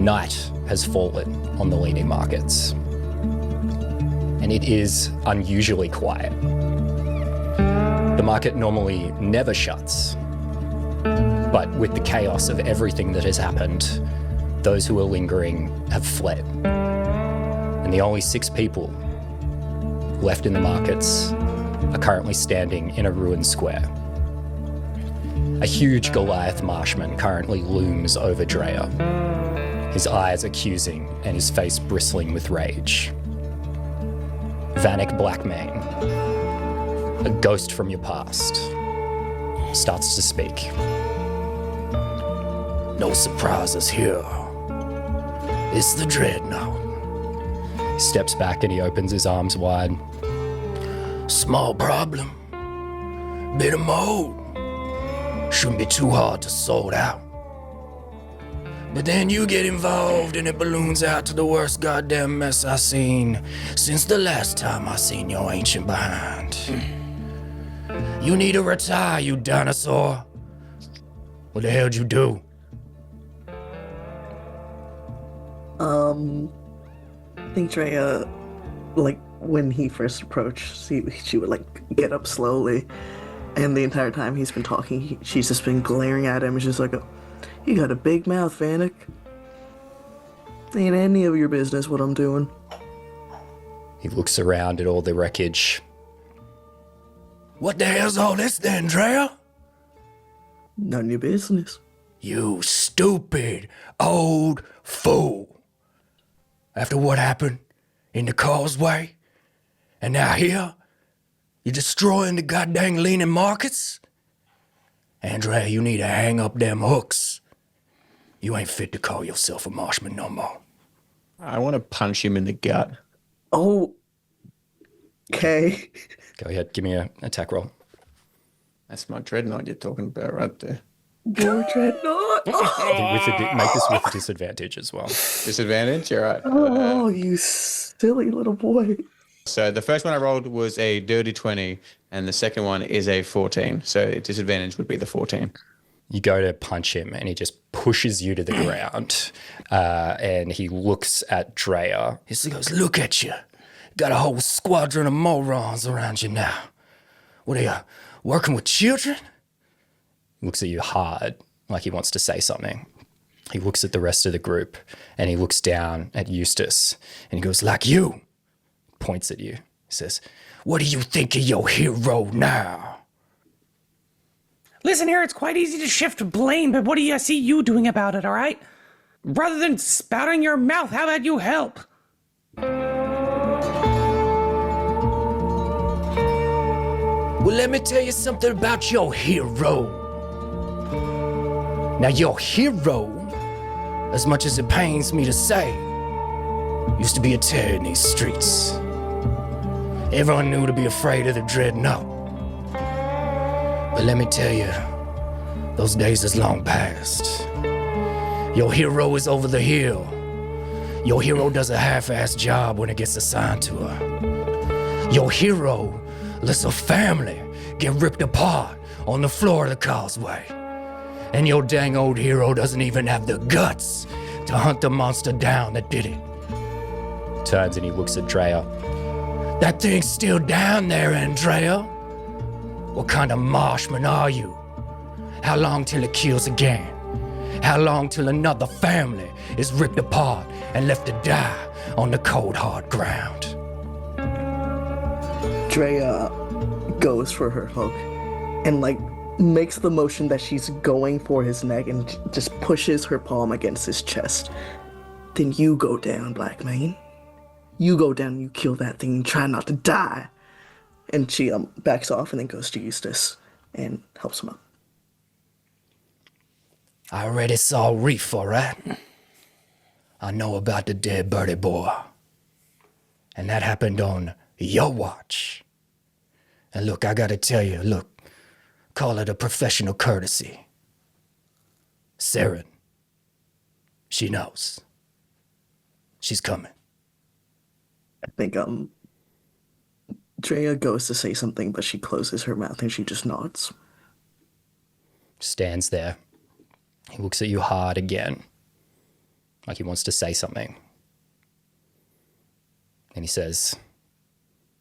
Night has fallen on the leaning markets, and it is unusually quiet. The market normally never shuts, but with the chaos of everything that has happened, those who are lingering have fled. And the only 6 people left in the markets are currently standing in a ruined square. A huge Goliath marshman currently looms over Drea, his eyes accusing and his face bristling with rage. Vanek Blackmane, a ghost from your past, starts to speak. No surprises here. It's the Dreadnought. He steps back and he opens his arms wide. Small problem. Bit of mold. Shouldn't be too hard to sort out. But then you get involved and it balloons out to the worst goddamn mess I seen since the last time I seen your ancient behind. You need to retire, you dinosaur. What the hell'd you do? I think Drea, like, when he first approached, she would, like, get up slowly. And the entire time he's been talking, she's just been glaring at him. It's just like, you got a big mouth, Vanek. Ain't any of your business what I'm doing. He looks around at all the wreckage. What the hell's all this then, Drea? None of your business. You stupid old fool. After what happened in the causeway, and now here, you're destroying the goddamn leaning markets? Andrea, you need to hang up them hooks. You ain't fit to call yourself a marshman no more. I want to punch him in the gut. Oh. Okay. Go ahead, give me an attack roll. That's my dreadnought you're talking about right there. Your Dreadnought. Make this with disadvantage as well. Disadvantage? All right. Oh, you silly little boy. So the first one I rolled was a dirty 20, and the second one is a 14. So disadvantage would be the 14. You go to punch him and he just pushes you to the ground, and he looks at Drea. He goes, look at you. Got a whole squadron of morons around you now. What are you, working with children? He looks at you hard, like he wants to say something. He looks at the rest of the group and he looks down at Eustace and he goes, Like you. points at you. He says, What do you think of your hero now? Listen here, it's quite easy to shift blame, but what do you see you doing about it, all right? Rather than spouting your mouth, how about you help? Well, let me tell you something about your hero. Now, your hero, as much as it pains me to say, used to be a terror in these streets. Everyone knew to be afraid of the Dreadnought. But let me tell you, those days is long past. Your hero is over the hill. Your hero does a half-assed job when it gets assigned to her. Your hero lets her family get ripped apart on the floor of the causeway. And your dang old hero doesn't even have the guts to hunt the monster down that did it. turns and he looks at Drea. That thing's still down there, Andrea. What kind of marshman are you? How long till it kills again? How long till another family is ripped apart and left to die on the cold, hard ground? Drea goes for her hook and makes the motion that she's going for his neck and just pushes her palm against his chest. Then you go down, Blackmane. You go down and you kill that thing and try not to die. And she backs off and then goes to Eustace and helps him up. I already saw Reef, all right? I know about the dead birdie boy. And that happened on your watch. And look, I gotta tell you, call it a professional courtesy. Saren, she knows. She's coming. I think Drea goes to say something, but she closes her mouth and she just nods. Stands there. He looks at you hard again. like he wants to say something. And he says,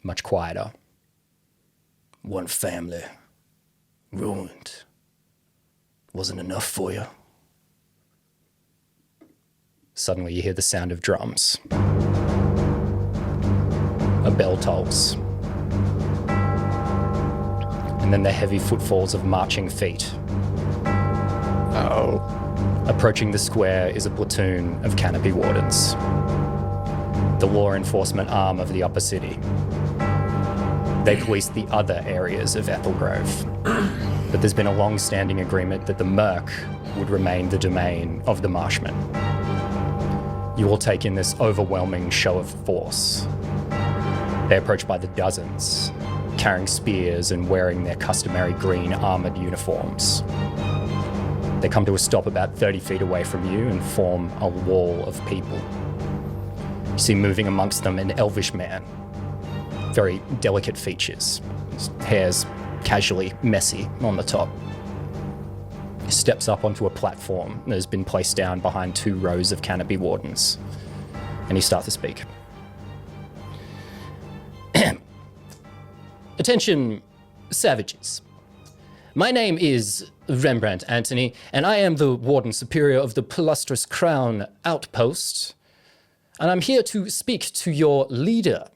much quieter, One family ruined. Wasn't enough for you. Suddenly you hear the sound of drums. A bell tolls. And then the heavy footfalls of marching feet. Oh. Approaching the square is a platoon of canopy wardens, the law enforcement arm of the upper city. They police the other areas of Ethelgrove, but there's been a long-standing agreement that the Murk would remain the domain of the Marshmen. You all take in this overwhelming show of force. They approach by the dozens, carrying spears and wearing their customary green armored uniforms. They come to a stop about 30 feet away from you and form a wall of people. You see moving amongst them an elvish man, very delicate features, his hair's casually messy on the top. He steps up onto a platform that has been placed down behind 2 rows of canopy wardens, and he starts to speak. Attention, savages. My name is Rembrandt Antony, and I am the Warden Superior of the Pilustrous Crown Outpost, and I'm here to speak to your leader.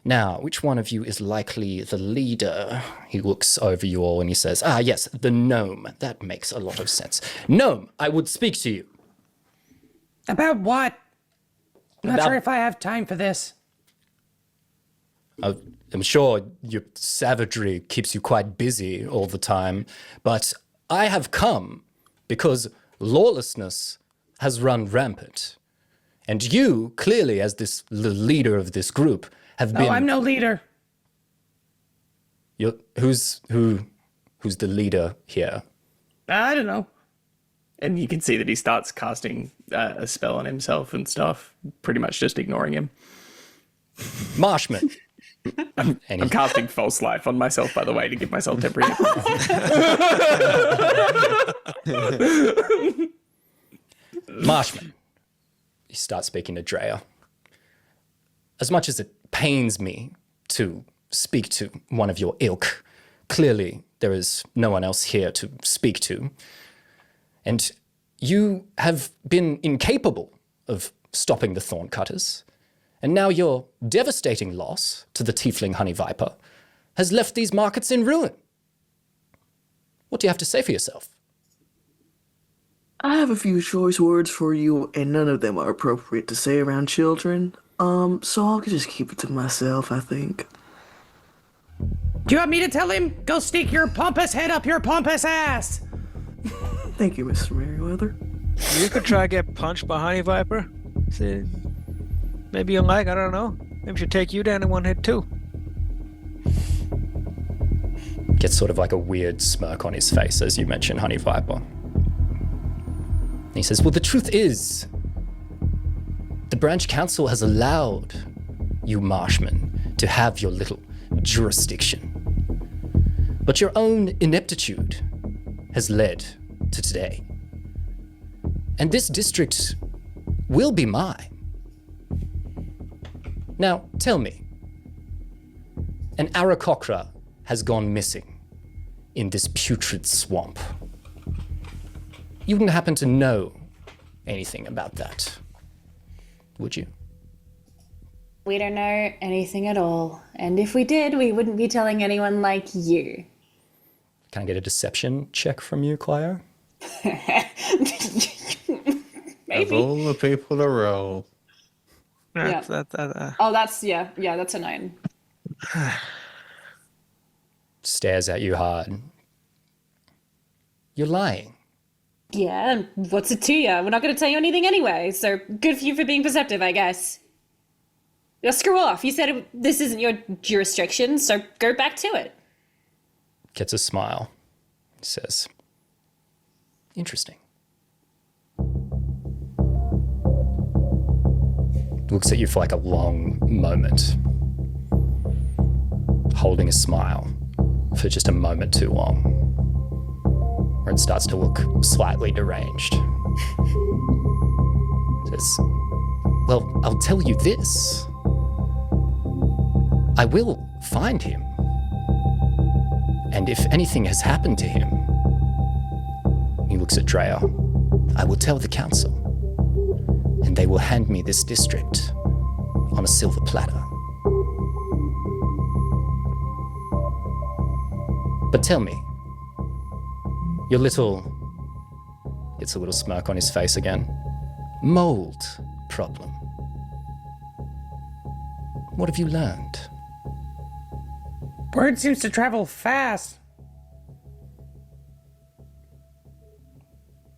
Now, which one of you is likely the leader? He looks over you all and he says, yes, the gnome. That makes a lot of sense. Gnome, I would speak to you. About what? Not About- sure if I have time for this. I'm sure your savagery keeps you quite busy all the time, but I have come because lawlessness has run rampant. And you, clearly, as the leader of this group, have been... Oh, I'm no leader. Who's the leader here? I don't know. And you can see that he starts casting a spell on himself and stuff, pretty much just ignoring him. Marshman. I'm casting false life on myself, by the way, to give myself temporary. Marshman. He starts speaking to Drea. As much as it pains me to speak to one of your ilk, clearly there is no one else here to speak to. And you have been incapable of stopping the Thorncutters. And now your devastating loss to the Tiefling Honey Viper has left these markets in ruin. What do you have to say for yourself? I have a few choice words for you, and none of them are appropriate to say around children. So I'll just keep it to myself, I think. Do you want me to tell him? Go stick your pompous head up your pompous ass. Thank you, Mr. Merriweather. You could try get punched by Honey Viper. See, maybe you'll like, I don't know. Maybe she'll take you down in one hit too. Gets sort of like a weird smirk on his face as you mention Honey Viper. He says, well, the truth is, the branch council has allowed you Marshmen to have your little jurisdiction. But your own ineptitude has led to today. And this district will be mine. Now, tell me, an Aarakocra has gone missing in this putrid swamp. You wouldn't happen to know anything about that, would you? We don't know anything at all. And if we did, we wouldn't be telling anyone like you. Can I get a deception check from you, Clio? Of all the people to roll. Yeah. Oh, that's a 9. Stares at you hard. You're lying. Yeah, and what's it to you? We're not going to tell you anything anyway, so good for you for being perceptive, I guess. Now, screw off. You said this isn't your jurisdiction, so go back to it. Gets a smile. Says, interesting. Looks at you for like a long moment. Holding a smile for just a moment too long. Where it starts to look slightly deranged. Says, well, I'll tell you this. I will find him. And if anything has happened to him, he looks at Drea, I will tell the council, and they will hand me this district on a silver platter. But tell me, your little, gets a little smirk on his face again, mold problem. What have you learned? Bird seems to travel fast.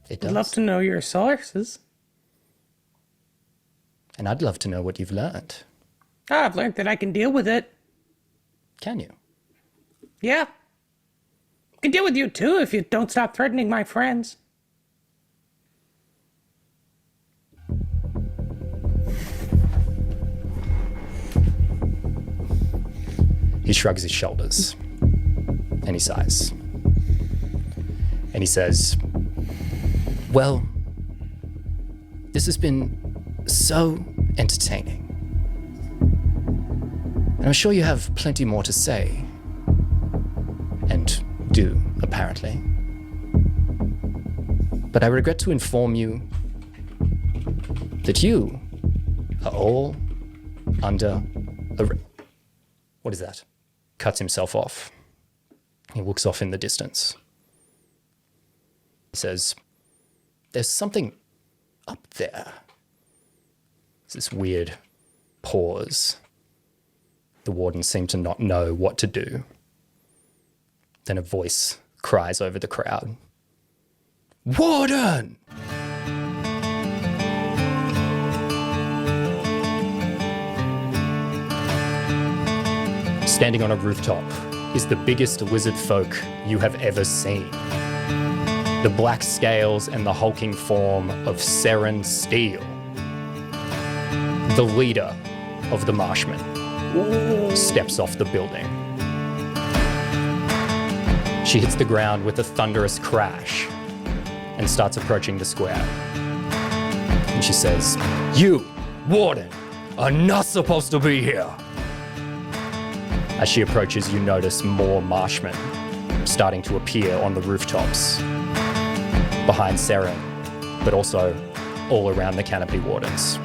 It I'd does. love to know your sources. And I'd love to know what you've learned. I've learned that I can deal with it. Can you? Yeah. I can deal with you too if you don't stop threatening my friends. He shrugs his shoulders and he sighs. And he says, well, this has been so entertaining. And I'm sure you have plenty more to say. And do, apparently. But I regret to inform you that you are all under arrest. What is that? Cuts himself off. He looks off in the distance. He says, there's something up there. There's this weird pause. The wardens seem to not know what to do. Then a voice cries over the crowd. Warden! Standing on a rooftop is the biggest lizard folk you have ever seen. The black scales and the hulking form of Seren Steel, the leader of the Marshmen, steps off the building. She hits the ground with a thunderous crash and starts approaching the square. And she says, you, Warden, are not supposed to be here. As she approaches, you notice more Marshmen starting to appear on the rooftops behind Seren, but also all around the canopy wardens.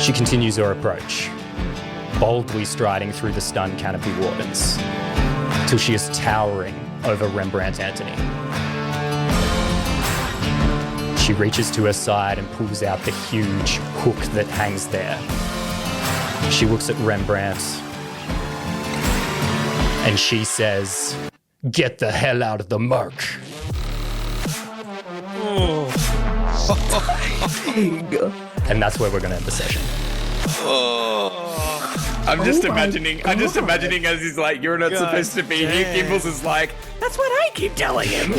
She continues her approach, boldly striding through the stunned canopy wardens, till she is towering over Rembrandt Anthony. She reaches to her side and pulls out the huge hook that hangs there. She looks at Rembrandt and she says, get the hell out of the Murk. And that's where we're going to end the session. I'm just imagining as he's like, you're not supposed to be here. Gimbals is like, that's what I keep telling him.